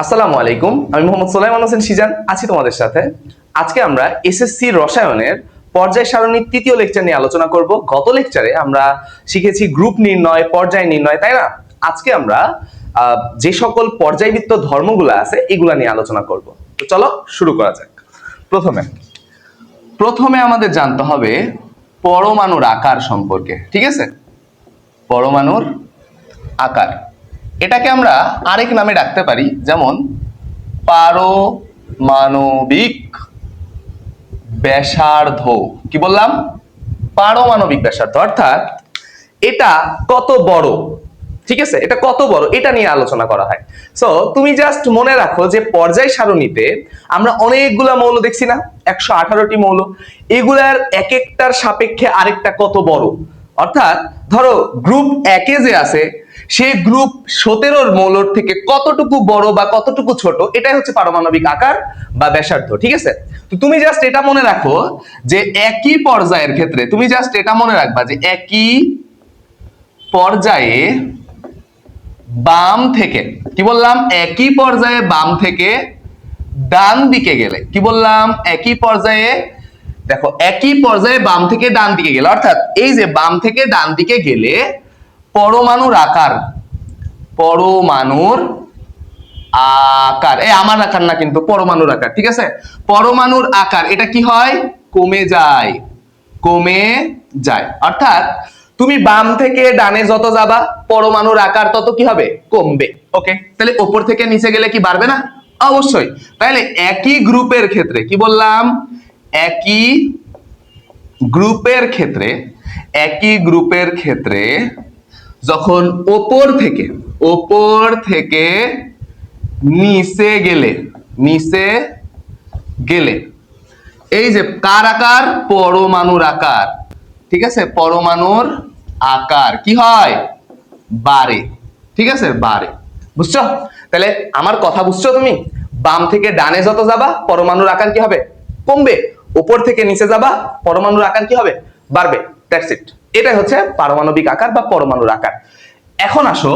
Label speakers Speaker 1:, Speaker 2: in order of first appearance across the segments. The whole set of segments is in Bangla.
Speaker 1: আসসালামু আলাইকুম, আমি মোহাম্মদ সুলাইমান হোসেন সিজান আছি তোমাদের সাথে। আজকে আমরা এসএসসি রসায়নের পর্যায় সারণীর তৃতীয় লেকচার নিয়ে আলোচনা করব। গত লেকচারে আমরা শিখেছি গ্রুপ নির্ণয়, পর্যায় নির্ণয়, তাই না? আজকে আমরা যে সকল পর্যায়বৃত্ত ধর্মগুলো আছে এগুলা নিয়ে আলোচনা করব। তো চলো শুরু করা যাক। প্রথমে আমাদের জানতে হবে পরমাণুর আকার সম্পর্কে, ঠিক আছে? পরমাণুর আকার, এটাকে আমরা আরেক নামে ডাকতে পারি, যেমন পারমাণবিক ব্যাসার্ধ। কি বললাম? পারমাণবিক ব্যাসার্ধ, অর্থাৎ এটা কত বড়, ঠিক আছে? এটা কত বড় এটা নিয়ে আলোচনা করা হয়। সো তুমি জাস্ট মনে রাখো যে পর্যায় সারণীতে আমরা অনেকগুলা মৌল দেখছি না, 118টি মৌল। এগুলার এক একটার সাপেক্ষে আরেকটা কত বড়, অর্থাৎ ধরো গ্রুপ একে যে আছে সে গ্রুপ 17 মৌলর থেকে কতটুকু বড় বা কতটুকু ছোট, এটাই হচ্ছে পারমাণবিক আকার বা ব্যাসার্ধ, ঠিক আছে? তো তুমি জাস্ট এটা মনে রাখো যে একই পর্যায়ের ক্ষেত্রে তুমি জাস্ট এটা মনে রাখবা যে একই পর্যায়ে বাম থেকে, কি বললাম? একই পর্যায়ে বাম থেকে ডান দিকে গেলে, কি বললাম? একই পর্যায়ে, দেখো একই পর্যায়ে বাম থেকে ডান দিকে গেলে, অর্থাৎ এই যে বাম থেকে ডান দিকে গেলে পরমাণুর আকার, পরমাণুর আকার, এই আমার আকার না কিন্তু, পরমাণুর আকার, ঠিক আছে? পরমাণুর আকার এটা কি হয়? কমে যায়, কমে যায়। অর্থাৎ তুমি বাম থেকে ডানে যত যাবা পরমাণুর আকার তত কি হবে? কমবে। ওকে, তাহলে উপর থেকে নিচে গেলে কি বাড়বে না? অবশ্যই। তাহলে একই গ্রুপের ক্ষেত্রে, কি বললাম? একই গ্রুপের ক্ষেত্রে, একই গ্রুপের ক্ষেত্রে যখন ওপর থেকে নিচে গেলে, নিচে গেলে এই যে কার আকার? পরমাণুর আকার, ঠিক আছে? পরমাণুর আকার কি হয়? বাড়ে, ঠিক আছে? বাড়ে। বুঝছো? তাহলে আমার কথা বুঝছো তুমি? বাম থেকে ডানে যত যাবা পরমাণুর আকার কি হবে? কমবে। উপর থেকে নিচে যাবা পরমাণুর আকার কি হবে? বাড়বে। That's it. এটাই হচ্ছে পারমাণবিক আকার বা পরমাণুর আকার। এখন আসো,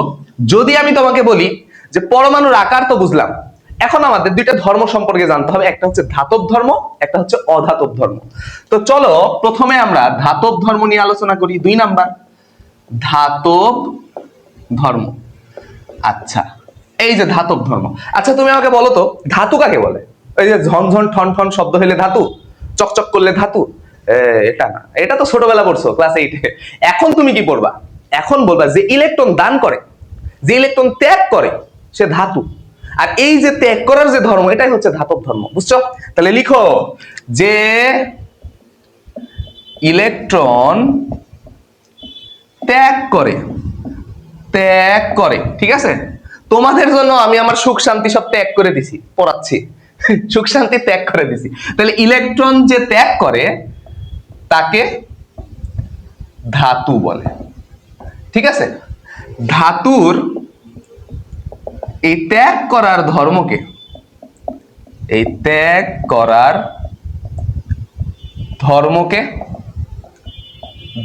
Speaker 1: যদি আমি তোমাকে বলি যে পরমাণুর আকার তো বুঝলাম, এখন আমাদের দুইটা ধর্ম সম্পর্কে জানতে হবে, একটা হচ্ছে ধাতব ধর্ম, একটা হচ্ছে অধাতব ধর্ম। তো চলো প্রথমে আমরা ধাতব ধর্ম নিয়ে আলোচনা করি। 2 নাম্বার, ধাতব ধর্ম। আচ্ছা, এই যে ধাতব ধর্ম, আচ্ছা তুমি আমাকে বলো তো ধাতু কাকে বলে? এই যে ঝনঝন ঠন ঠন শব্দ হইলে ধাতু, চকচক করলে ধাতু? এটা না, এটা তো ছোটবেলা পড়ছো ক্লাস 8-এ। এখন তুমি কি পড়বা? এখন বলবা যে ইলেকট্রন দান করে, যে ইলেকট্রন ত্যাগ করে সে ধাতু। আর এই যে ত্যাগ করার যে ধর্ম, এটাই হচ্ছে ধাতব ধর্ম। বুঝছো? তাহলে লিখো যে ইলেকট্রন ত্যাগ করে, ত্যাগ করে, ঠিক আছে? তোমাদের জন্য আমি আমার সুখ শান্তি সব ত্যাগ করে দিছি, পড়াচ্ছি। সুখ শান্তি ত্যাগ করে দিছি। তাহলে ইলেকট্রন যে ত্যাগ করে তাকে ধাতু বলে, ঠিক আছে? ধাতুর এই ত্যাগ করার ধর্মকে, এই ত্যাগ করার ধর্মকে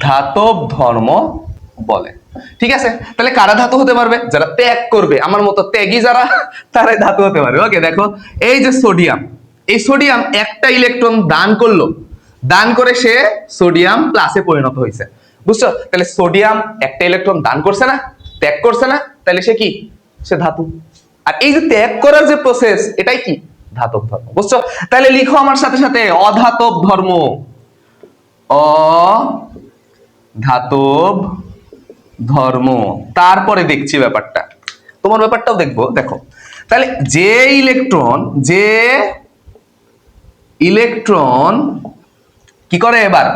Speaker 1: ধাতব ধর্ম বলে, ঠিক আছে? তাহলে কারা ধাতু হতে পারবে? যারা ত্যাগ করবে, আমার মতো ত্যাগী যারা, তারাই ধাতু হতে পারবে। ওকে, দেখো এই যে সোডিয়াম, এই সোডিয়াম একটা ইলেকট্রন দান করলো, দান করে সে সোডিয়াম প্লাসে পরিণত হয়েছে। বুঝছো? তাহলে সোডিয়াম একটা ইলেকট্রন দান করছে না, ত্যাগ করছে না, তাহলে সে কি? সে ধাতু। আর এই যে ত্যাগ করার যে প্রসেস, এটাই কি? ধাতব ধর্ম। বুঝছো? তাহলে লিখো আমার সাথে সাথে অধাতব ধর্ম। অধাতব ধর্ম। তারপরে দেখছি ব্যাপারটা, তোমার ব্যাপারটাও দেখবো। দেখো তাহলে যে ইলেকট্রন কি করে এবার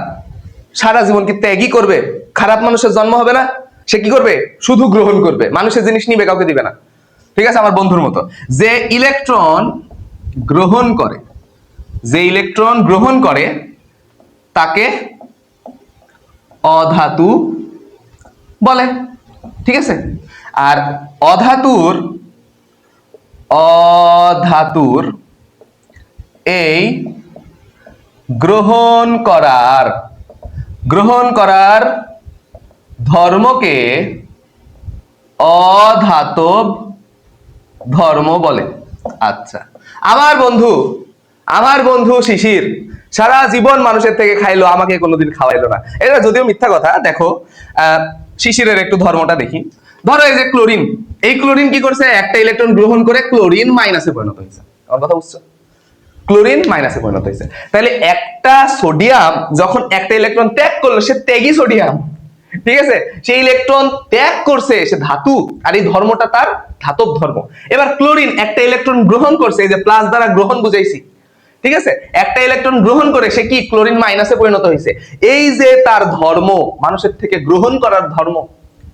Speaker 1: সারা জীবন? কি ত্যাগই করবে? খারাপ মানুষের জন্ম হবে না? সে কি করবে? শুধু গ্রহণ করবে, মানুষের জিনিস নিবে, কাউকে দিবে না, ঠিক আছে? আমার বন্ধুর মতো। যে ইলেকট্রন গ্রহণ করে, যে ইলেকট্রন গ্রহণ করে তাকে অধাতু বলে, ঠিক আছে? আর অধাতুর এই গ্রহণ করার ধর্মকে অধাতব ধর্ম বলে, আচ্ছা, আমার বন্ধু শিশির সারা জীবন মানুষের থেকে খাইলো, আমাকে কোনোদিন খাওয়াইলো না। এটা যদিও মিথ্যা কথা। দেখো শিশিরের একটু ধর্মটা দেখি। ধরো এই যে ক্লোরিন, এই ক্লোরিন কি করছে, একটা ইলেকট্রন গ্রহণ করে ক্লোরিন মাইনাসে পরিণত হয়েছে। আমার কথা বুঝছো? ক্লোরিন মাইনাসে পরিণত হয়েছে। তাহলে একটা সোডিয়াম যখন একটা ইলেকট্রন ত্যাগ করলো, সে ত্যাগী সোডিয়াম, ঠিক আছে? সেই ইলেকট্রন ত্যাগ করছে, সে ধাতু, আর এই ধর্মটা তার ধাতব ধর্ম। এবার ক্লোরিন একটা ইলেকট্রন গ্রহণ করছে, এই যে প্লাস দ্বারা গ্রহণ বুঝাইছি, ঠিক আছে? একটা ইলেকট্রন গ্রহণ করে সে কি ক্লোরিন মাইনাসে পরিণত হয়েছে। এই যে তার ধর্ম, মানুষের থেকে গ্রহণ করার ধর্ম,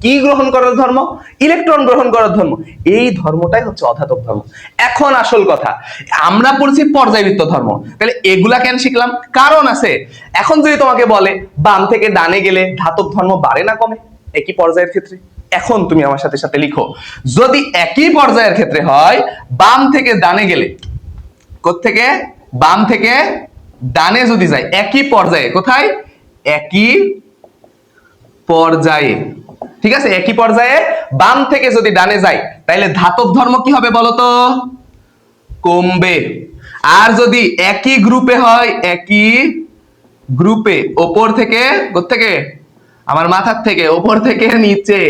Speaker 1: কি গ্রহণ করার ধর্ম? ইলেকট্রন গ্রহণ করার ধর্ম। এই ধর্মটাই হচ্ছে অধাতব ধর্ম। এখন আসল কথা, আমরা পড়ছি পর্যায়বৃত্ত ধর্ম, তাহলে এগুলা কেন শিখলাম? কারণ আছে। এখন যদি তোমাকে বলে বাম থেকে ডানে গেলে ধাতব ধর্ম বাড়ে না কমে একই পর্যায়ের ক্ষেত্রে, এখন তুমি আমার সাথে সাথে লিখো, যদি একই পর্যায়ের ক্ষেত্রে হয়, বাম থেকে ডানে গেলে, কোত্থেকে? বাম থেকে ডানে যদি যায়, একই পর্যায়ে, কোথায়? একই পর্যায়ে, ঠিক আছে? একই পর্যায়ে বাম থেকে যদি ডানে যায়, তাহলে ধাতব ধর্ম কি হবে বলতো? কমবে। আর যদি একই গ্রুপে হয়, একই গ্রুপে, ওপর থেকে, কোত্থেকে? আমার মাথার থেকে, ওপর থেকে নিচে,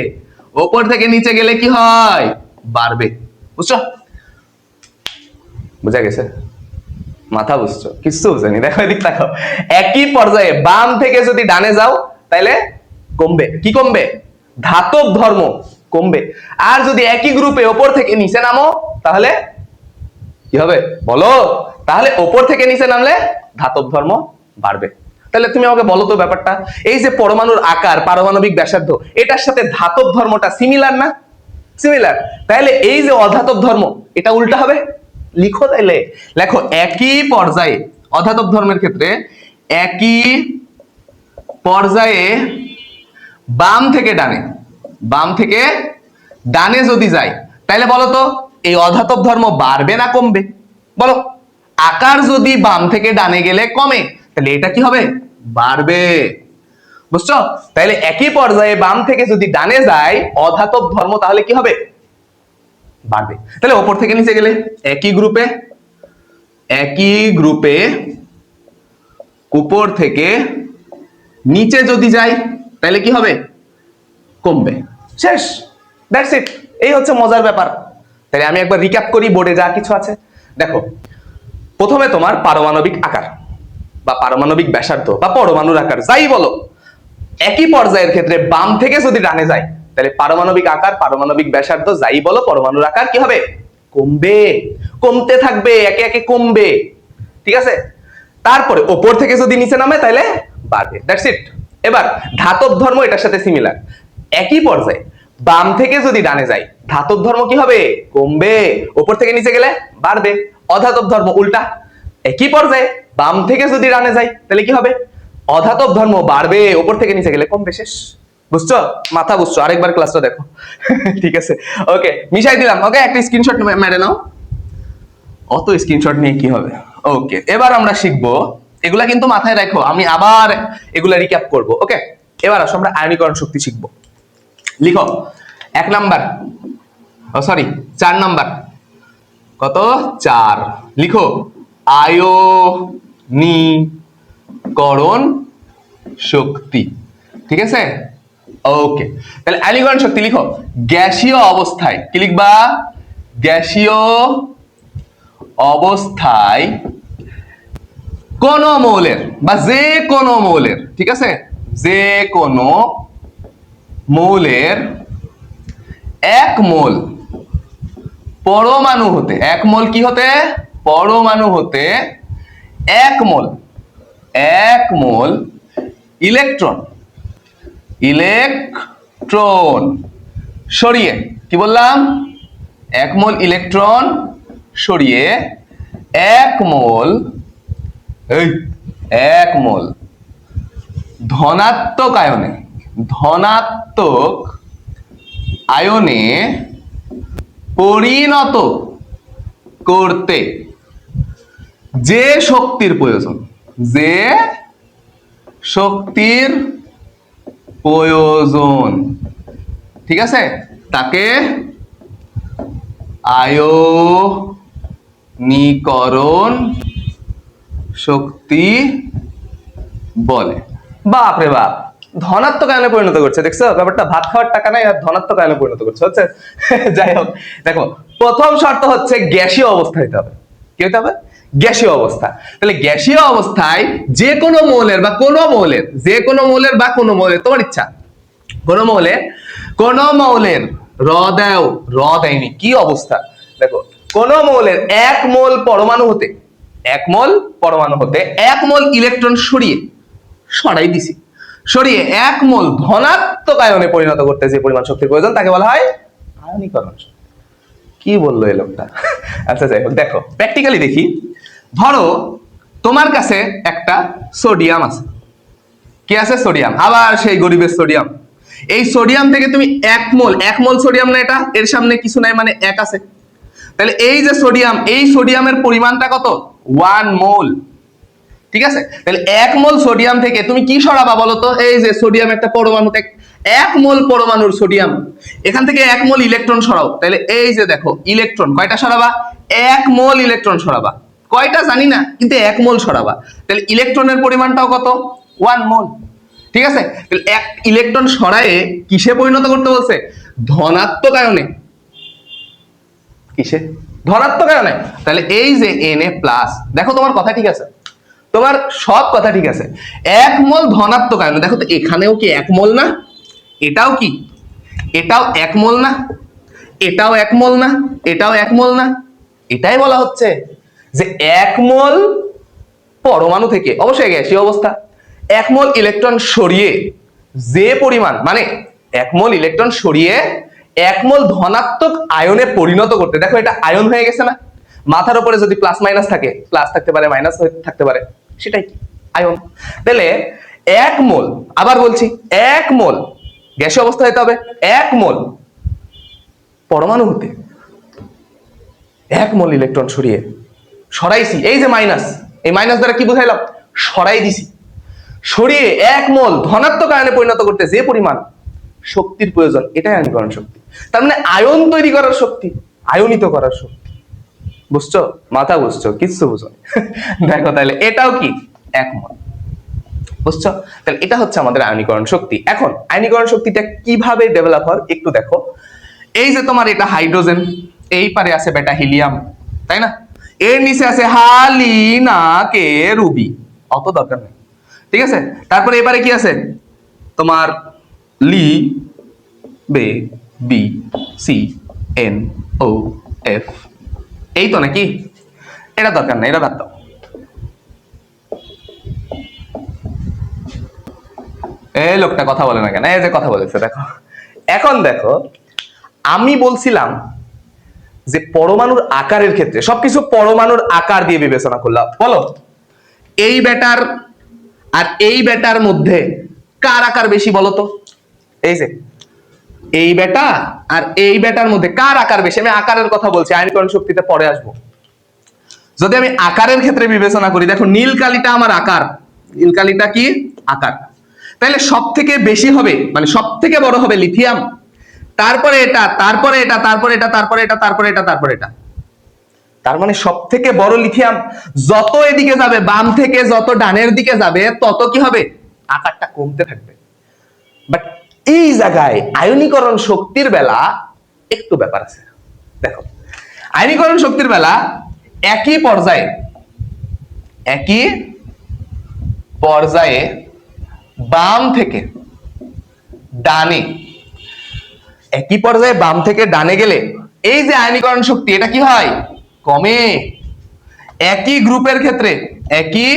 Speaker 1: ওপর থেকে নিচে গেলে কি হয়? বাড়বে। বুঝছো? বুঝা গেছে? মাথা বুঝছো? কিছু বুঝেনি? দেখো এদিক তাকাও। একই পর্যায়ে বাম থেকে যদি ডানে যাও, তাহলে কমবে। কি কমবে? ধাতব ধর্ম কমবে। আর যদি একই গ্রুপে ওপর থেকে নিচে নামো, তাহলে কি হবে বলো? তাহলে ওপর থেকে নিচে নামলে ধাতব ধর্ম বাড়বে। তাহলে তুমি আমাকে বলো তো ব্যাপারটা, এই যে পরমাণুর আকার, পারমাণবিক ব্যাসার্ধ, এটার সাথে ধাতব ধর্মটা সিমিলার না? সিমিলার। তাহলে এই যে অধাতব ধর্ম, এটা উল্টা হবে। লিখো তাইলে, লেখো একই পর্যায়ে, অধাতব ধর্মের ক্ষেত্রে একই পর্যায়ে বাম থেকে ডানে, বাম থেকে ডানে যদি যায়, তাহলে বলো তো এই অধাতব ধর্ম বাড়বে না কমবে? বলো। আকার যদি বাম থেকে ডানে গেলে কমে, তাহলে এটা কি হবে? বাড়বে। বুঝছো? তাহলে একই পর্যায়ে বাম থেকে যদি ডানে যায় অধাতব ধর্ম, তাহলে কি হবে? বাড়বে। তাহলে ওপর থেকে নিচে গেলে, একই গ্রুপে, একই গ্রুপে উপর থেকে নিচে যদি যাই, তাহলে কি হবে? কমবে। শেষ, দ্যাটস ইট। এই হচ্ছে মজার ব্যাপার। তাহলে আমি একবার রিক্যাপ করি, বোর্ডে যা কিছু আছে। দেখো, প্রথমে তোমার পারমাণবিক আকার বা পারমাণবিক ব্যাসার্ধ বা পরমাণুর আকার যাই বলো, একই পর্যায়ের ক্ষেত্রে বাম থেকে যদি ডানে যায়, তাহলে পারমাণবিক আকার, পারমাণবিক ব্যাসার্ধ যাই বলো, পরমাণুর আকার কি হবে? কমবে। কমতে থাকবে, একে একে কমবে। ঠিক আছে? তারপরে ওপর থেকে যদি নিচে নামে, তাহলে বাড়বে। That's it. এবার ধাতব ধর্ম এটার সাথে সিমিলার। একই পর্যায়ে বাম থেকে যদি ডানে যায়, ধাতব ধর্ম কি হবে? কমবে। ওপর থেকে নিচে গেলে বাড়বে। অধাতব ধর্ম উল্টা। একই পর্যায়ে বাম থেকে যদি ডানে যায়, তাহলে কি হবে? অধাতব ধর্ম বাড়বে, ওপর থেকে নিচে গেলে কমবে। শেষ। বুঝছো? মাথা বুঝছো? আরেকবার ক্লাসটা দেখো। ঠিক আছে, ওকে, মিশাই দিলাম। ওকে, একটা স্ক্রিনশট মেরে নাও। অত স্ক্রিনশট নিয়ে কি হবে? ওকে, এবার আমরা শিখবো, এগুলা কিন্তু মাথায় রাখো, আমি আবার এগুলা রিক্যাপ করব। ওকে, এবার আসো আমরা আয়নীকরণ শক্তি শিখবো। লিখো 1 নাম্বার, ও সরি 4 নাম্বার। কত? 4। লিখো আয়নীকরণ শক্তি। ঠিক আছে? ওকে, তাহলে আয়নীকরণ শক্তি লিখো। গ্যাসীয় অবস্থায় কি লিখবা? গ্যাসীয় অবস্থায় কোন মৌলের বা যে কোন মৌলের, ঠিক আছে, যে কোন মৌলের 1 মোল পরমাণু হতে, 1 মোল কি হতে? পরমাণু হতে 1 মোল, 1 মোল ইলেকট্রন, ইলেকট্রন সরিয়ে, কি বললাম? 1 মোল ইলেকট্রন সরিয়ে 1 মোল, এই 1 মোল ধনাত্মক আয়নে, ধনাত্মক আয়নে পরিণত করতে যে শক্তির প্রয়োজন, যে শক্তির প্রয়োজন, ঠিক আছে, তাকে আয়নীকরণ শক্তি বলে। বাপ রে বাপ, ধনাত্মক আয়নে পরিণত করছে, দেখছো ব্যাপারটা? ভাত খাওয়ার টাকা নাই আর ধনাত্মক আয়নে পরিণত করছে, হচ্ছে। যাই হোক, দেখো প্রথম শর্ত হচ্ছে গ্যাসীয় অবস্থা হতে হবে। কি হতে হবে? গ্যাসীয় অবস্থা। তাহলে গ্যাসীয় অবস্থায় যে কোনো মৌলের বা কোনো মৌলের, যে কোনো মৌলের বা কোনো মৌলের, তোমার ইচ্ছা, কোনো মৌলের র দেয়নি, কি অবস্থা দেখো, কোন মৌলের 1 মোল পরমাণু হতে 1 মোল ইলেকট্রন সরাই দিছি, সরিয়ে 1 মোল ধনাত্মক আয়নে পরিণত করতে যে পরিমাণ শক্তির প্রয়োজন তাকে বলা হয় আয়নীকরণ শক্তি। কি বললো এই লোকটা? আচ্ছা যাই হোক, দেখো প্র্যাকটিক্যালি দেখি। ধরো তোমার কাছে একটা সোডিয়াম আছে। কি আছে? সোডিয়াম। আবার সেই গরিবের সোডিয়াম। এই সোডিয়াম থেকে তুমি 1 মোল সোডিয়াম না, এটা এর সামনে কিছু নাই মানে 1 আছে। তাহলে এই যে সোডিয়াম, এই সোডিয়ামের পরিমাণটা কত? 1 মোল। ঠিক আছে? তাহলে 1 মোল সোডিয়াম থেকে তুমি কি সরাবা বলো তো? এই যে সোডিয়াম একটা পরমাণু, 1 মোল পরমাণুর সোডিয়াম, এখান থেকে 1 মোল ইলেকট্রন সরাও। তাহলে এই যে দেখো ইলেকট্রন কয়টা সরাবা? 1 মোল ইলেকট্রন সরাবা। কয়টা জানি না, কিন্তু 1 মোল সরাবা। তাহলে ইলেকট্রনের পরিমাণটাও কত? 1 মোল। ঠিক আছে? তাহলে 1 ইলেকট্রন সরায়ে কিসে পরিণত করতে বলছে? ধনাত্মক আয়নে। কিসে? ধনাত্মক আয়নে। তাহলে এই যে Na+, দেখো তোমার কথা ঠিক আছে, তোমার সব কথা ঠিক আছে। 1 মোল ধনাত্মক আয়ন, দেখো তো এখানেও কি 1 মোল না? এটাও কি? এটাও 1 মোল না? এটাও 1 মোল না? এটাও 1 মোল না? এটাই বলা হচ্ছে যে 1 মোল পরমাণু থেকে, অবশ্যই গ্যাসীয় অবস্থা, 1 মোল ইলেকট্রন সরিয়ে যে পরিমাণ, মানে 1 মোল ইলেকট্রন সরিয়ে 1 মোল ধনাত্মক আয়নে পরিণত করতে, দেখো এটা আয়ন হয়ে গেছে না? মাথার উপরে যদি প্লাস মাইনাস থাকে, প্লাস থাকতে পারে মাইনাস থাকতে পারে, সেটাই কি? আয়ন। তাহলে 1 মোল, আবার বলছি 1 মোল গ্যাসীয় অবস্থা হতে হবে, 1 মোল পরমাণু হতে 1 মোল ইলেকট্রন সরাইছি, এই যে মাইনাস, এই মাইনাস দ্বারা কি বুঝাইলাম? সরাই দিছি। সরিয়ে 1 মোল ধনাত্মক আয়নে পরিণত করতে যে পরিমাণ শক্তির প্রয়োজন, এটাই আয়নীকরণ শক্তি। তার মানে আয়ন তৈরি করার শক্তি, আয়নিত করার শক্তি। বুঝছো? মাথা বুঝছো? কিচ্ছু বুঝো? দেখো তাহলে এটাও কি? 1 মোল। বুঝছো? তাহলে এটা হচ্ছে আমাদের আয়নীকরণ শক্তি। এখন আয়নীকরণ শক্তিটা কিভাবে ডেভেলপ হয় একটু দেখো। এই যে তোমার এটা হাইড্রোজেন, এই পারে আছে বেটা হিলিয়াম, তাই না? এর নিচে আছে হালিনা কে রুবি, অত দরকার নেই। ঠিক আছে? তারপরে এবারে কি আছে তোমার? Li Be B C N O F, এই তো নাকি? এটা দরকার নাই, এটা বাদ দাও। এই লোকটা কথা বলে না কেন? এই যে কথা বলেছে, দেখো। এখন দেখো, আমি বলছিলাম যে পরমাণুর আকারের ক্ষেত্রে সবকিছু পরমাণুর আকার দিয়ে বিবেচনা করলাম। বলো এই বেটার আর এই বেটার মধ্যে কার আকার বেশি বলো তো? এই যে এই বেটা আর এই বেটার মধ্যে কার আকার বেশি? আমি আকারের কথা বলছি, আয়নীকরণ শক্তিতে পরে আসবো। যদি আমি আকারের ক্ষেত্রে বিবেচনা করি, দেখো নীল কালিটা আমার আকার, নীল কালিটা কি? আকার। তাহলে সব থেকে বেশি হবে, মানে সব থেকে বড় হবে লিথিয়াম, তারপরে এটা, তারপরে এটা, তারপরে এটা, তারপরে এটা, তারপরে এটা, তারপরে এটা। তার মানে সব থেকে বড় লিথিয়াম। যত এদিকে যাবে, বাম থেকে যত ডানের দিকে যাবে, তত কি হবে? আকারটা কমতে থাকবে। বাট এই জায়গায় আয়নীকরণ শক্তির বেলা একটু ব্যাপার আছে। দেখো আয়নীকরণ শক্তির বেলা একই পর্যায়ে বাম থেকে ডানে, একই পর্যায়ে বাম থেকে ডানে গেলে এই যে আয়নীকরণ শক্তি, এটা কি হয়? কমে। একই গ্রুপের ক্ষেত্রে, একই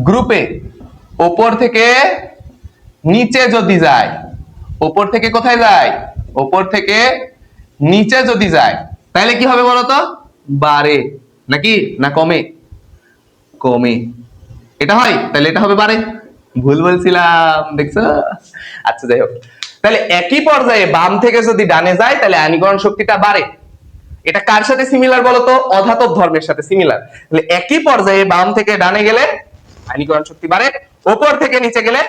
Speaker 1: গ্রুপে উপর থেকে নিচে যদি যায়, উপর থেকে কোথায় যায়? উপর থেকে নিচে যদি যায়, তাহলে কি হবে বলতো? বাড়ে নাকি না কমে? কমে। এটা হয়, তাহলে এটা হবে বাড়ে। ভুল বলছিলাম, দেখছো? আচ্ছা যাই হোক, তাহলে একই পর্যায়ে বাম থেকে যদি ডানে যায়, তাহলে আয়নীকরণ শক্তিটা বাড়ে। এটা কার সাথে সিমিলার বলতো? অধাতব ধর্মের সাথে সিমিলার। তাহলে একই পর্যায়ে বাম থেকে ডানে গেলে আয়নীকরণ শক্তি বাড়ে, উপর থেকে নিচে গেলে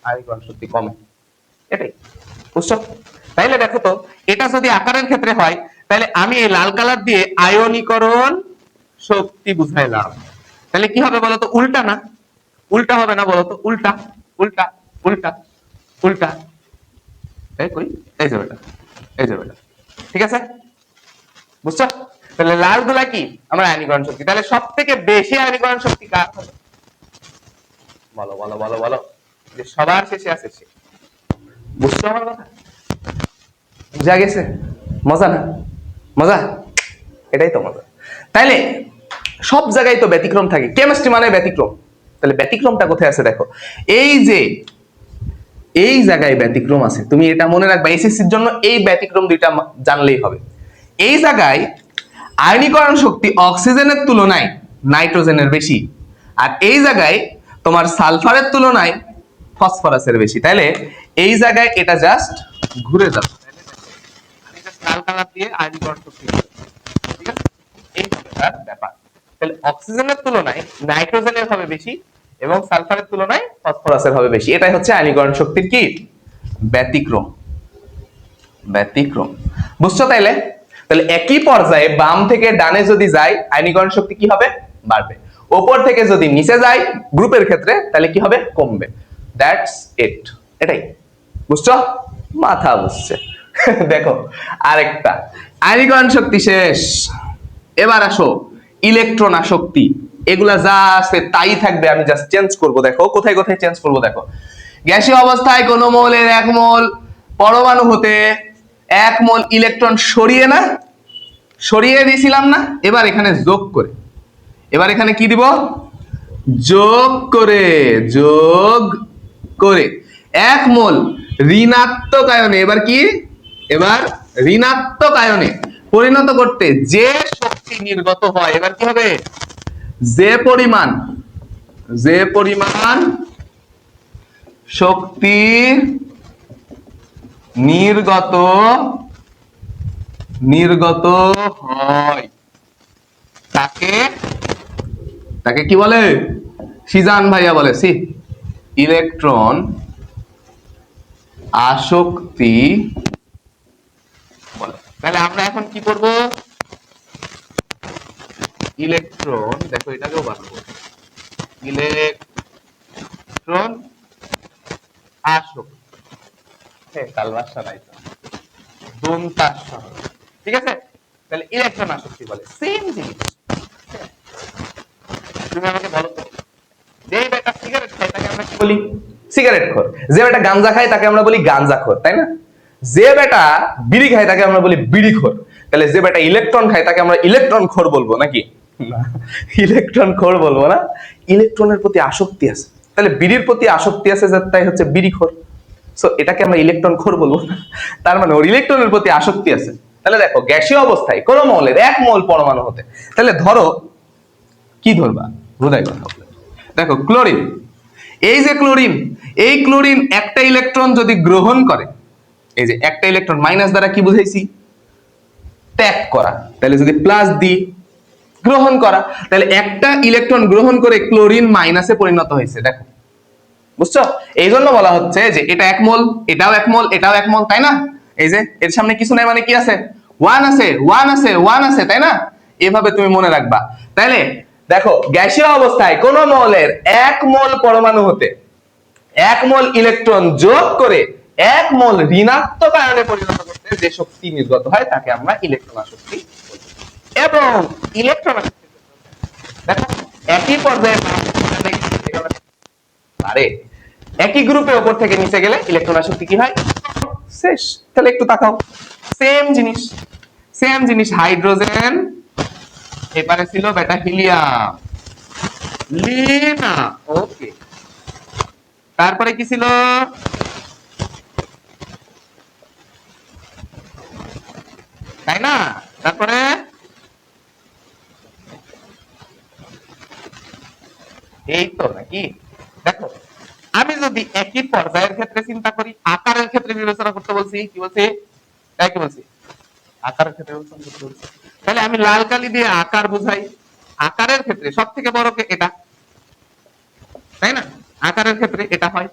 Speaker 1: আয়নীকরণ শক্তি কমে। এটাই, বুঝছো? তাইলে দেখো তো, এটা যদি আকারের ক্ষেত্রে হয়,
Speaker 2: তাহলে আমি এই লাল কালার দিয়ে আয়নীকরণ শক্তি বুঝাইলাম। তাহলে কি হবে বলতো? উল্টা না? উল্টা হবে না বলতো? উল্টা উল্টা উল্টা উল্টা। এই কই? এই যে বেটা, এই যে বেটা, ঠিক আছে? বুঝছো? তাহলে লাল গুলা কি আমার আয়নীকরণ শক্তি। তাহলে সব থেকে বেশি আয়নীকরণ শক্তি কার হবে? বলো বলো বলো বলো, যে সবার শেষে আছে সে। বুঝছো আমার কথা?
Speaker 1: বুঝা গেছে? মজা না? মজা, এটাই তো মজা। তাইলে সব জায়গায় তো ব্যতিক্রম থাকে, কেমিস্ট্রি মানে ব্যতিক্রম। তাহলে ব্যতিক্রমটা কোথায় আছে দেখো, এই যে এই জায়গায় ব্যতিক্রম আছে, তুমি এটা মনে রাখবা এসএসসির জন্য এই ব্যতিক্রম দুইটা জানলেই হবে। এই জায়গায় আয়নীকরণ শক্তি অক্সিজেনের তুলনায় নাইট্রোজেনের বেশি, আর এই জায়গায় তোমার সালফারের তুলনায় ফসফরাসের বেশি। তাইলে এই জায়গায় এটা জাস্ট ঘুরে যাবে।
Speaker 2: আমি জাস্ট লাল কালার দিয়ে আয়নীকরণ শক্তি বুঝাচ্ছি, ঠিক আছে? এই হবে তার ব্যাপার। তাহলে অক্সিজেনের তুলনায় নাইট্রোজেনের হবে বেশি এবং সালফারের তুলনায়
Speaker 1: ফসফরাসের হবে বেশি। এটাই হচ্ছে আয়নীকরণ শক্তির কি ব্যতিক্রম। ব্যতিক্রম, বুঝছো? তাইলে তাহলে একই পর্যায়ে বাম থেকে ডানে যদি যায় আয়নীকরণ শক্তি কি হবে? বাড়বে। উপর থেকে যদি নিচে যায় গ্রুপের ক্ষেত্রে তাহলে কি হবে? কমবে। That's it. এটাই বুঝছো? মাথা বুঝছে। দেখো আরেকটা, আয়নীকরণ শক্তি শেষ, এবার আসো ইলেকট্রন আসক্তি। এগুলা যা আছে তাই থাকবে, আমি জাস্ট চেঞ্জ করব। দেখো কোথায় কোথায় চেঞ্জ করব। দেখো গ্যাসীয় অবস্থায় কোন মৌলের 1 মোল পরমাণু হতে 1 মোল ইলেকট্রন সরিয়ে না, সরিয়ে দিয়েছিলাম না, এবার এখানে যোগ করে, এবার এখানে কি দিব? যোগ করে, যোগ করে 1 মোল ঋণাত্মক আয়নে, এবার কি? এবার ঋণাত্মক আয়নে পরিণত করতে যে শক্তি নির্গত হয়, এবার কি হবে? যে পরিমাণ, যে পরিমাণ শক্তি নির্গত, নির্গত হয় তাকে, তাকে কি বলে? সিজান ভাইয়া বলে, সি ইলেকট্রন আসক্তি বলে।
Speaker 2: তাহলে আমরা এখন কি করব?
Speaker 1: ইলেকট্রন, দেখো এটাকেও বানাবো, ইলেকট্রন আসক্তি। হ্যাঁ, কালবাসা নাই তো, দন্তাস সহ,
Speaker 2: ঠিক আছে? তাহলে ইলেকট্রন আসক্তি বলে। সেম জিনিস। তুমি আমাকে বলো তো, যেই বেটা সিগারেট খায় তাকে আমরা কি বলি?
Speaker 1: সিগারেট খোর। যে বেটা গাঞ্জা খায় তাকে আমরা বলি গাঞ্জা খোর, তাই না? যে বেটা বিড়ি খায় তাকে আমরা বলি বিড়ি খোর। তাহলে যে বেটা ইলেকট্রন খায় তাকে আমরা ইলেকট্রন খোর বলবো নাকি? না, ইলেকট্রন খোর বলবো না। ইলেকট্রনের প্রতি আসক্তি আছে, তাহলে বিড়ির প্রতি আসক্তি আছে, তাই হচ্ছে বিড়ি খোর। সো এটাকে আমরা ইলেকট্রন খোর বলবো না, তার মানে ওর ইলেকট্রনের প্রতি আসক্তি আছে। তাহলে দেখো গ্যাসীয় অবস্থায় কোন মৌলের 1 মোল পরমাণু হতে, তাহলে ধরো কি ধরবা? হুদাই কথা বলে। দেখো ক্লোরিন, এই যে ক্লোরিন, এই ক্লোরিন একটা ইলেকট্রন যদি গ্রহণ করে, এই যে একটা ইলেকট্রন মাইনাস দ্বারা কি বুঝাইছি? ত্যাগ করা। তাহলে যদি প্লাস দিই গ্রহণ করা, তাহলে একটা ইলেকট্রন গ্রহণ করে ক্লোরিন মাইনাসে পরিণত হয়েছে। দেখো বুঝছো? এই জন্য বলা হচ্ছে যে এটা 1 মোল, এটাও 1 মোল, এটাও 1 মোল, তাই না? এই যে এর সামনে কিছু নাই মানে কি আছে? 1 আছে, 1 আছে, 1 আছে, তাই না? এভাবে তুমি মনে রাখবা। তাইলে দেখো গ্যাসীয় অবস্থায় কোন মৌলের 1 মোল পরমাণু হতে 1 মোল ইলেকট্রন যোগ করে 1 মোল ঋণাত্মক আয়নে পরিণত করতে যে শক্তি নির্গত হয় তাকে আমরা ইলেকট্রন আসক্তি বলি। এবং ইলেকট্রন আসক্তি দেখো একই পর্যায়ে আরে একই গ্রুপে উপর থেকে নিচে গেলে ইলেকট্রন আসক্তি কি হয়? শেষ। তাহলে একটু তাকাও, সেম জিনিস, সেম জিনিস। হাইড্রোজেন, এবারে ছিল বেটা হিলিয়াম, লিনা, ওকে। তারপরে কি ছিল? তাই না? তারপরে এই তো নাকি? দেখো আমি যদি একই পর্যায়ের ক্ষেত্রে চিন্তা করি, আকারের ক্ষেত্রে বিবেচনা করতে বলছি, কি বলছি? কি বলছি? আকারের ক্ষেত্রে বিবেচনা করতে বলছি। তাহলে আমি লাল কালি দিয়ে আকার বুঝাই। আকারের ক্ষেত্রে সব থেকে বড় এটা, তাই না? আকারের ক্ষেত্রে এটা হয়।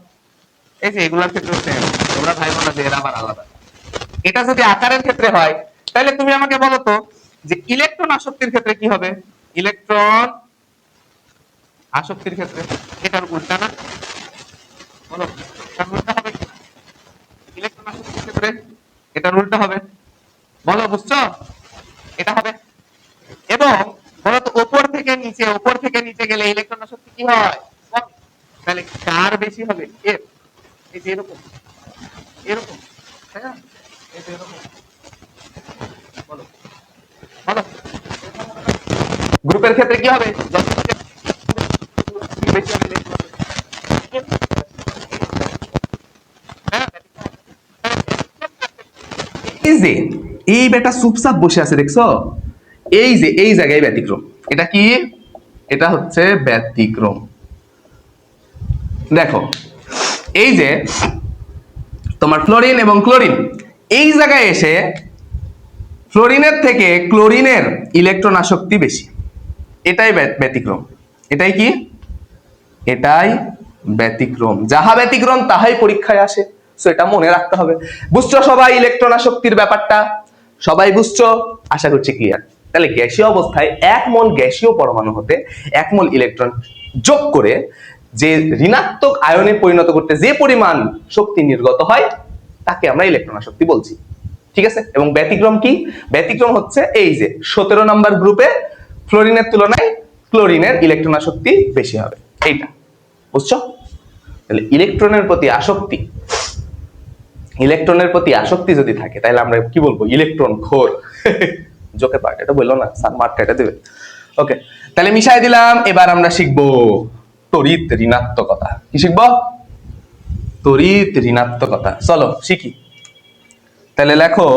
Speaker 1: এই যে এগুলার ক্ষেত্রে সেম, তোমরা ভাই বোনা যে এরা আবার আলাদা। এটা যদি আকারের ক্ষেত্রে হয়
Speaker 2: তাহলে তুমি আমাকে বলো তো যে ইলেকট্রন আসক্তির ক্ষেত্রে কি হবে? ইলেকট্রন আসক্তির ক্ষেত্রে এটার উল্টা না? বলো, এটার উল্টা হবে কি? ইলেকট্রন আসক্তির ক্ষেত্রে এটার উল্টা হবে। বলো, বুঝছো? এটা হবে। এবং বলতো উপর থেকে নিচে গেলে ইলেকট্রন আসক্তি কি হয়? কম। তাহলে কার বেশি হবে? এর। এই যে এরকম, এরকম, তাই না? এই যে এরকম। বলো, বলো। গ্রুপের ক্ষেত্রে কি হবে? যত বেশি হবে electron আসক্তি। হ্যাঁ?
Speaker 1: এই যে এই বেটা চুপচাপ বসে আছে দেখছো, এই যে এই জায়গায় ব্যতিক্রম। এটা কি? এটা হচ্ছে ব্যতিক্রম। দেখো এই যে তোমার ফ্লোরিন এবং ক্লোরিন, এই জায়গায় এসে ফ্লোরিনের থেকে ক্লোরিনের ইলেকট্রন আসক্তি বেশি। এটাই ব্যতিক্রম। এটাই কি? এটাই ব্যতিক্রম। যাহা ব্যতিক্রম তাহাই পরীক্ষায় আসে, সো এটা মনে রাখতে হবে। বুঝছো সবাই ইলেকট্রন আসক্তির ব্যাপারটা? সবাই বুঝছো? আশা করছি ক্লিয়ার। তাহলে গ্যাসীয় অবস্থায় 1 মোল গ্যাসীয় পরমাণু হতে 1 মোল ইলেকট্রন যোগ করে যে ঋণাত্মক আয়নে পরিণত করতে যে পরিমাণ শক্তি নির্গত হয় তাকে আমরা ইলেকট্রন আসক্তি বলছি। ঠিক আছে? এবং ব্যতিক্রম কি? ব্যতিক্রম হচ্ছে এই যে 17 নম্বর গ্রুপে ফ্লোরিনের তুলনায় ক্লোরিনের ইলেকট্রন আসক্তি বেশি হবে, এইটা। বুঝছো? তাহলে ইলেকট্রনের প্রতি আসক্তি যদি থাকে তাহলে আমরা কি বলবো? ইলেকট্রন খোর। জোকে পার্ট, এটা বললো না, স্যার মার্ক কেটে দেবে। ওকে, তাহলে মিশাই দিলাম। এবার আমরা শিখবো তড়িৎ ঋণাত্মকতা। কি শিখবো? তড়িৎ ঋণাত্মকতা। চলো শিখি। তাহলে লেখো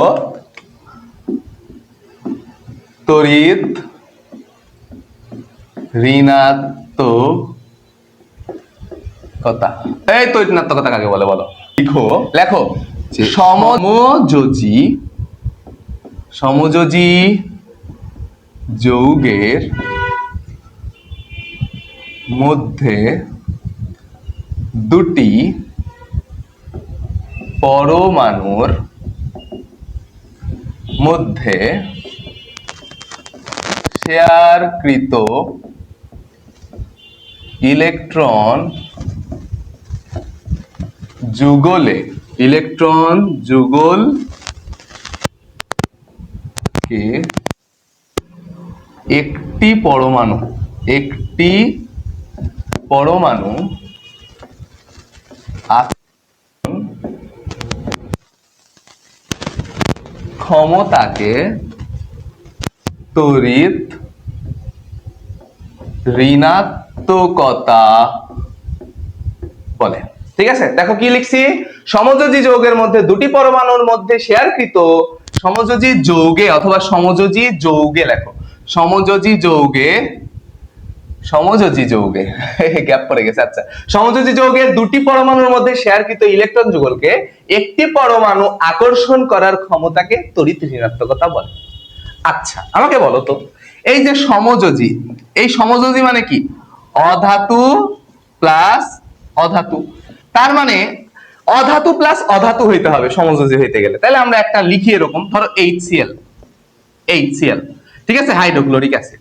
Speaker 1: তড়িৎ ঋণাত্মকতা। এই তড়িৎ ঋণাত্মকতা কাকে বলে বলো? লেখো সমযোজী যৌগের মধ্যে দুটি পরমাণুর মধ্যে শেয়ারকৃত ইলেকট্রন যুগলকে একটি পরমাণু ক্ষমতাকে তড়িৎ ঋণাত্মকতা বলে। ঠিক আছে? দেখো কি লিখছি? সমযোজী যৌগের মধ্যে দুটি পরমাণুর মধ্যে শেয়ারকৃত সমযোজী যৌগে অথবা সমযোজী যৌগে, লেখো সমযোজী যৌগে গ্যাপ পড়ে গেছে। আচ্ছা, সমযোজী যৌগের দুটি পরমাণুর মধ্যে শেয়ারকৃত ইলেকট্রন যুগলকে একটি পরমাণু আকর্ষণ করার ক্ষমতাকে তড়িৎ ঋণাত্মকতা বলে। আচ্ছা, আমাকে বলো তো এই যে সমযোজী, এই সমযোজী মানে কি? অধাতু প্লাস অধাতু। তার মানে অধাতু প্লাস অধাতু হইতে হবে সমযোজী হইতে গেলে। তাহলে আমরা একটা লিখি এরকম, ধরো HCl, ঠিক আছে, হাইড্রোক্লোরিক অ্যাসিড।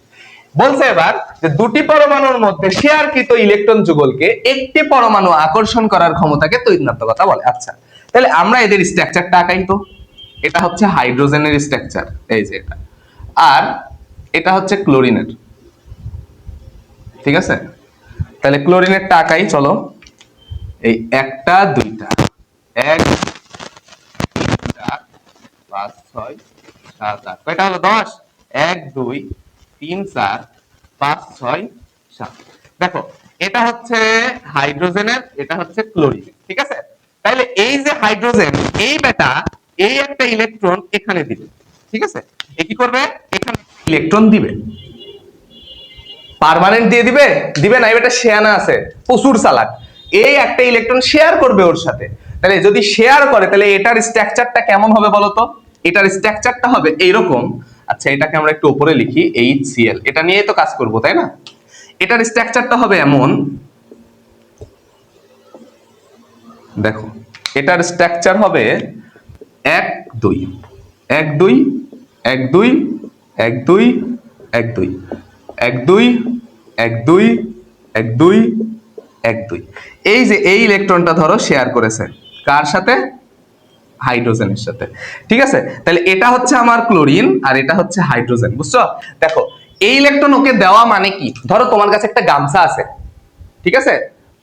Speaker 1: বলছে এবার যে দুটি পরমাণুর মধ্যে শেয়ারকৃত ইলেকট্রন যুগলকে একটি পরমাণু আকর্ষণ করার ক্ষমতাকে তড়িৎ ঋণাত্মকতা বলে। আচ্ছা, তাহলে আমরা এদের স্ট্রাকচারটা আঁকাই তো। এটা হচ্ছে হাইড্রোজেনের স্ট্রাকচার, এই যে এটা। আর এটা হচ্ছে ক্লোরিনের। ঠিক আছে? তাহলে ক্লোরিনের টাকাই চলো, এই একটা দুইটা, 1 2 4 5 6 7 8, কয়টা হলো? 10। 1 2 3 4 5 6 7। দেখো এটা হচ্ছে হাইড্রোজেনের, এটা হচ্ছে ক্লোরিনের। ঠিক আছে? তাহলে এই যে হাইড্রোজেন, এই বেটা এই একটা ইলেকট্রন এখানে দিবে। ঠিক আছে? এ কি করবে? এখানে ইলেকট্রন দিবে। পার্মানেন্ট দিয়ে দিবে? দিবে না, এটা শেয়ানা আছে, প্রচুর চালাক। এই একটা ইলেকট্রন শেয়ার করবে ওর সাথে। তাহলে যদি শেয়ার করে তাহলে এটার স্ট্রাকচারটা কেমন হবে বলো তো? এটার স্ট্রাকচারটা হবে এইরকম। আচ্ছা, এটাকে আমরা একটু উপরে লিখি, HCl। এটা নিয়ে তো কাজ করব, তাই না? এটার স্ট্রাকচারটা হবে এমন, দেখো এটার স্ট্রাকচার হবে 1 2 1 2 এক দুই এক দুই এক দুই এক দুই এক দুই এক দুই এক দুই। এই যে এই ইলেকট্রনটা ধরো শেয়ার করেছে কার সাথে? হাইড্রোজেনের সাথে। ঠিক আছে, তাহলে এটা হচ্ছে আমার ক্লোরিন আর এটা হচ্ছে হাইড্রোজেন, বুঝছো? দেখো এই ইলেকট্রন ওকে দেওয়া মানে কি, ধরো তোমার কাছে একটা গামছা আছে, ঠিক আছে,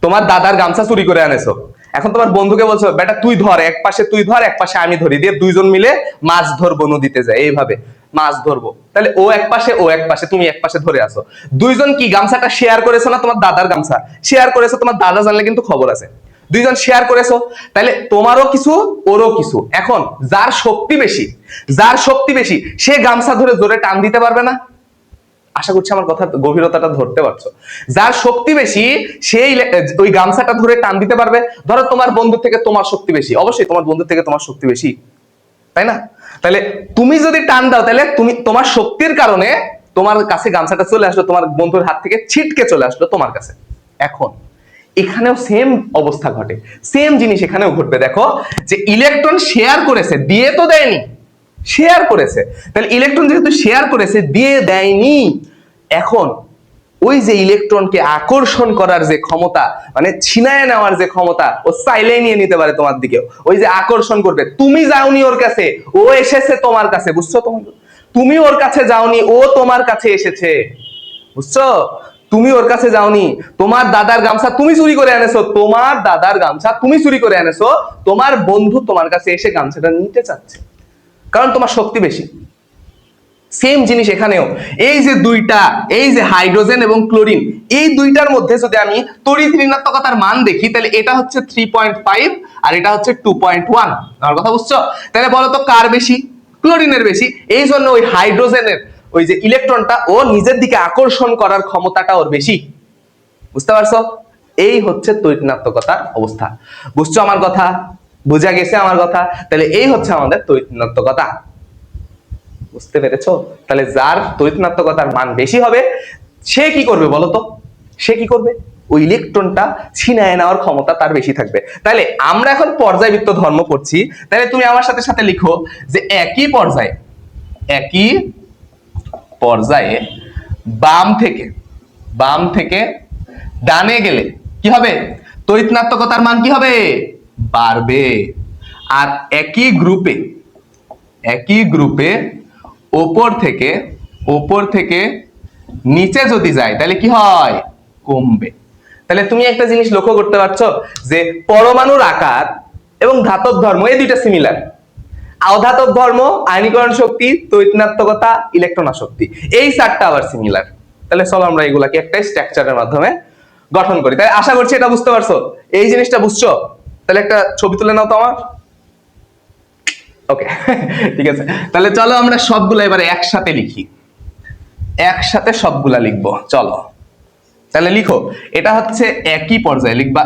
Speaker 1: তোমার দাদার গামছা চুরি করে আনেছো, এখন তোমার বন্ধুকে বলছো বেটা তুই ধর, এক পাশে তুই ধর এক পাশে আমি ধরি, দিয়ে দুইজন মিলে মাছ ধরবো নদীতে যায়, এইভাবে মাছ ধরবো। তাহলে ও এক পাশে ও এক পাশে, তুমি এক পাশে ধরে আসো, দুইজন কি গামছাটা শেয়ার করেছো না? তোমার দাদার গামছা শেয়ার করেছো, তোমার দাদা জানলে কিন্তু খবর আছে, দুইজন শেয়ার করেছো, তাহলে তোমারও কিছু ওরও কিছু। এখন যার শক্তি বেশি, যার শক্তি বেশি সে গামছা ধরে জোরে টান দিতে পারবে না? আশা করছি আমার কথা গভীরতাটা ধরতে পারছো। যার শক্তি বেশি সেই ওই গামছাটা ধরে টান দিতে পারবে। ধরো তোমার বন্ধু থেকে তোমার শক্তি বেশি, অবশ্যই তোমার বন্ধু থেকে তোমার শক্তি বেশি, তাই না? তাহলে তুমি যদি টান দাও তাহলে তুমি তোমার শক্তির কারণে তোমার কাছে গামছাটা চলে আসলো, তোমার বন্ধুর হাত থেকে ছিটকে চলে আসলো তোমার কাছে। এখন এখানেও সেম অবস্থা ঘটে, সেম জিনিস এখানেও ঘটবে। দেখো যে ইলেকট্রন শেয়ার করেছে, দিয়ে তো দেয়নি, শেয়ার করেছে, তাহলে ইলেকট্রন যেহেতু শেয়ার করেছে দিয়ে দেয়নি, এখন ওই যে ইলেকট্রনকে আকর্ষণ করার যে ক্ষমতা, মানে ছিনায় নেওয়ার যে ক্ষমতা, ও চাইলেই নিয়ে নিতে পারে তোমার দিকে, ওই যে আকর্ষণ করবে, তুমি যাওনি ওর কাছে, ও এসেছে তোমার কাছে, বুঝছো? তুমি ওর কাছে যাওনি, ও তোমার কাছে এসেছে, বুঝছো? তুমি ওর কাছে যাওনি, তোমার দাদার গামছা তুমি চুরি করে এনেছো, তোমার দাদার গামছা তুমি চুরি করে এনেছো, তোমার বন্ধু তোমার কাছে এসে গামছাটা নিতে চাচ্ছে, কারণ তোমার শক্তি বেশি। সেম জিনিস এখানেও, এই যে দুইটা, এই যে হাইড্রোজেন এবং ক্লোরিন, এই দুইটার মধ্যে যদি আমি তড়িৎ ঋণাত্মকতার মান দেখি, তাহলে এটা হচ্ছে 3.5 আর এটা হচ্ছে 2.1। আমার কথা বুঝছো? তাহলে বলো তো কার বেশি? ক্লোরিনের বেশি। এই জন্য ওই হাইড্রোজেনের ওই যে ইলেকট্রনটা ও নিজের দিকে আকর্ষণ করার ক্ষমতাটা ওর বেশি, বুঝতে পারছো? এই হচ্ছে তড়িৎ ঋণাত্মকতার অবস্থা। বুঝছো আমার কথা? বোঝা গেছে আমার কথা? তাহলে এই হচ্ছে আমাদের তড়িৎ ঋণাত্মকতা, বুঝতে পেরেছো? তাহলে যার তড়িৎ ঋণাত্মকতার মান বেশি হবে সে কি করবে বলো তো? সে কি করবে? ওই ইলেকট্রনটা ছিনায় নেওয়ার ক্ষমতা তার বেশি থাকবে। তাহলে আমরা এখন পর্যায়বৃত্ত ধর্ম পড়ছি, তাহলে তুমি আমার সাথে সাথে লিখো যে একই পর্যায়ে বাম থেকে ডানে গেলে কি হবে? তড়িৎ ঋণাত্মকতার মান কি হবে? বাড়বে। আর একই গ্রুপে ওপর থেকে নিচে যদি যায় তাহলে কি হয়? কমবে। তাহলে তুমি একটা জিনিস লক্ষ্য করতে পারছো যে পরমাণুর আকার এবং ধাতব ধর্ম এই দুইটা সিমিলার। অধাতব ধর্ম, আয়নীকরণ শক্তি, তড়িৎ ঋণাত্মকতা, ইলেকট্রন আসক্তি, এই চারটা আবার সিমিলার। তাহলে চলো আমরা এগুলাকে একটা স্ট্রাকচারের মাধ্যমে গঠন করি। তাই আশা করছি এটা বুঝতে পারছো, এই জিনিসটা বুঝছো? তাহলে একটা ছবি তুলে নাও তো আমার। ওকে ঠিক আছে, তাহলে চলো আমরা সবগুলো এবারে একসাথে লিখি, একসাথে সবগুলা লিখবো। চলো তাহলে লিখো, এটা হচ্ছে একই পর্যায়ে, লিখবা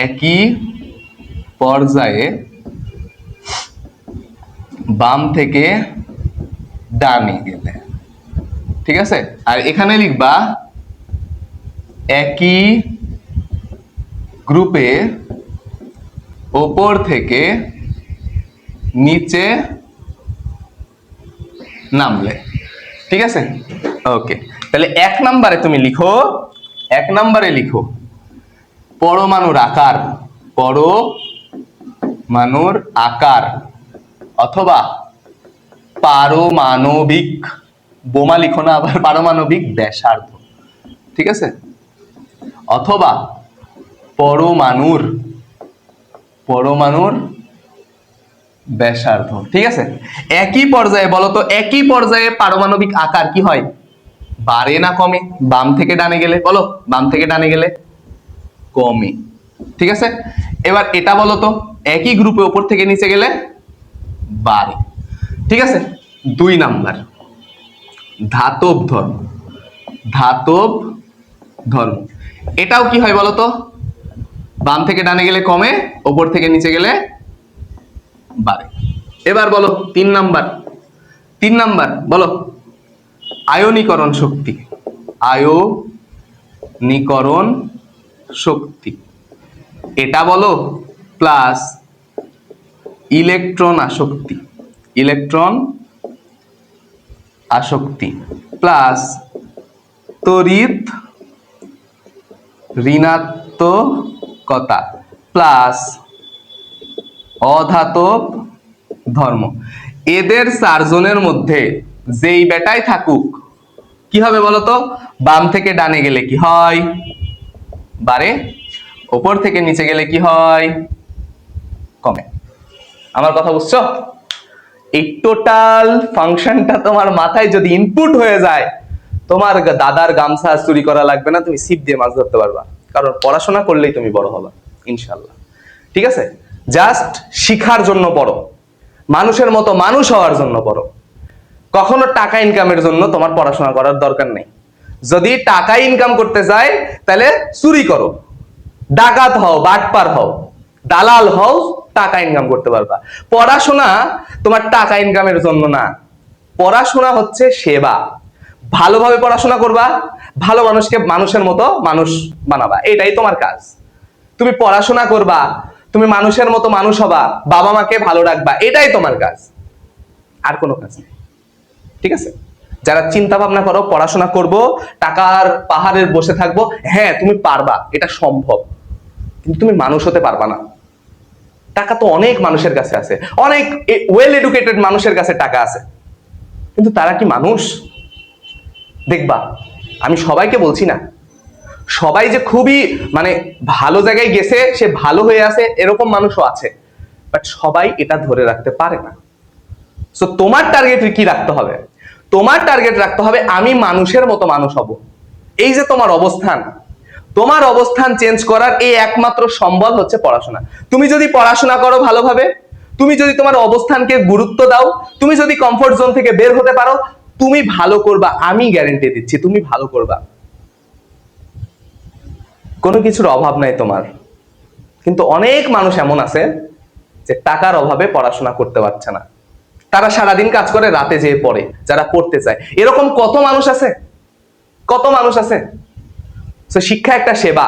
Speaker 1: একই পর্যায়ে বাম থেকে ডানে গেলে, ঠিক আছে? আর এখানে লিখবা একই গ্রুপে ওপর থেকে নিচে নামলে, ঠিক আছে? ওকে, তাহলে এক নম্বরে তুমি লিখো, পরমাণুর আকার অথবা পারমাণবিক, বোমা লিখো না আবার, পারমাণবিক ব্যাসার্ধ, ঠিক আছে? অথবা পরমাণুর ব্যাসার্ধ, ঠিক আছে? একই পর্যায়ে বলো তো, একই পর্যায়ে পারমাণবিক আকার কি হয়? বাড়ে না কমে? বাম থেকে ডানে গেলে, বলো, বাম থেকে ডানে গেলে কমে, ঠিক আছে? এবার এটা বলো তো, একই গ্রুপে উপর থেকে নিচে গেলে বাড়ে, ঠিক আছে? 2 নাম্বার ধাতব ধর্ম, এটাও কি হয় বলো তো? বাম থেকে ডানে গেলে কমে, উপর থেকে নিচে গেলে বাড়ে। এবার বলো 3 নাম্বার বলো আয়নীকরণ শক্তি, এটা বলো প্লাস ইলেকট্রন আসক্তি, ইলেকট্রন আসক্তি প্লাস তড়িৎ ঋণাত্মকতা প্লাস অধাতব ধর্ম। এদের চারজনের মধ্যে যেই বেটাই থাকুক কি হবে বলতো? বাম থেকে ডানে গেলে কি হয়? বাড়ে। উপর থেকে নিচে গেলে কি হয়? কমে। আমার কথা বুঝছো? এই টোটাল ফাংশনটা তোমার মাথায় যদি ইনপুট হয়ে যায়, তোমার দাদার গামছা চুরি করা লাগবে না, তুমি ছিপ দিয়ে মাছ ধরতে পারবা। কারণ পড়াশোনা করলেই তুমি বড় হবা ইনশাল্লাহ। ঠিক আছে? জাস্ট শিখার জন্য পড়ো, মানুষের মতো মানুষ হওয়ার জন্য পড়ো। কখনো টাকা ইনকামের জন্য তোমার পড়াশোনা করার দরকার নেই। যদি টাকা ইনকাম করতে চাই তাহলে চুরি করো, ডাকাত হও, বাটপার হও, দালাল হও, টাকা ইনকাম করতে পারবা। পড়াশোনা তোমার টাকা ইনকামের জন্য না, পড়াশোনা হচ্ছে সেবা। ভালোভাবে পড়াশোনা করবা, ভালো মানুষকে মানুষের মতো মানুষ বানাবা, এটাই তোমার কাজ। তুমি পড়াশোনা করবা, তুমি মানুষের মতো মানুষ হবা, বাবা মাকে ভালো রাখবা, এটাই তোমার কাজ, আর কোনো কাজ নেই। ঠিক আছে? যারা চিন্তা ভাবনা করো পড়াশোনা করব, টাকার পাহাড়ে বসে থাকবো, হ্যাঁ তুমি পারবা, এটা সম্ভব, কিন্তু তুমি মানুষ হতে পারবা না। টাকা তো অনেক মানুষের কাছে আছে, অনেক ওয়েল এডুকেটেড মানুষের কাছে টাকা আছে, কিন্তু তারা কি মানুষ? দেখবা, আমি সবাইকে বলছি না, সবাই যে খুবই মানে ভালো জায়গায় গেছে, সে ভালো হয়ে আছে, এরকম মানুষও আছে, বাট সবাই এটা ধরে রাখতে পারে না। সো তোমার টার্গেট কি রাখতে হবে? তোমার টার্গেট রাখতে হবে আমি মানুষের মতো মানুষ হব। এই যে তোমার অবস্থান, তোমার অবস্থান চেঞ্জ করার এই একমাত্র সম্বল হচ্ছে পড়াশোনা। তুমি যদি পড়াশোনা করো ভালোভাবে, তুমি যদি তোমার অবস্থানকে গুরুত্ব দাও, তুমি যদি কমফোর্ট জোন থেকে বের হতে পারো, তুমি ভালো করবা, আমি গ্যারান্টি দিচ্ছি তুমি ভালো করবা। কোনো কিছুর অভাব নাই তোমার। কিন্তু অনেক মানুষ এমন আছে যে টাকার অভাবে পড়াশোনা করতে পারছে না, তারা সারাদিন কাজ করে, রাতে যেয়ে পড়ে, যারা পড়তে চায়। এরকম কত মানুষ আছে, কত মানুষ আছে। তো শিক্ষা একটা সেবা।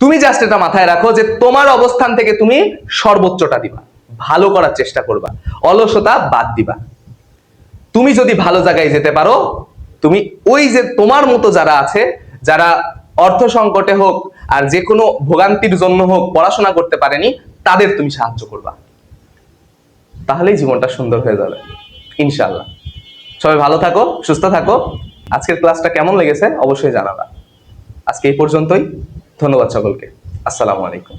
Speaker 1: তুমি জাস্ট এটা মাথায় রাখো যে তোমার অবস্থান থেকে তুমি সর্বোচ্চটা দিবা, ভালো করার চেষ্টা করবা, অলসতা বাদ দিবা। তুমি যদি ভালো জায়গায় যেতে পারো, তুমি ওই যে তোমার মতো যারা আছে, যারা অর্থ সংকটে হোক আর যে কোনো ভোগান্তির জন্য হোক পড়াশোনা করতে পারেনি, তাদের তুমি সাহায্য করবা, তাহলেই জীবনটা সুন্দর হয়ে যাবে ইনশাআল্লাহ। সবাই ভালো থাকো, সুস্থ থাকো। আজকের ক্লাসটা কেমন লেগেছে অবশ্যই জানাবা। আজকে এই পর্যন্তই। ধন্যবাদ সকলকে। আসসালামু আলাইকুম।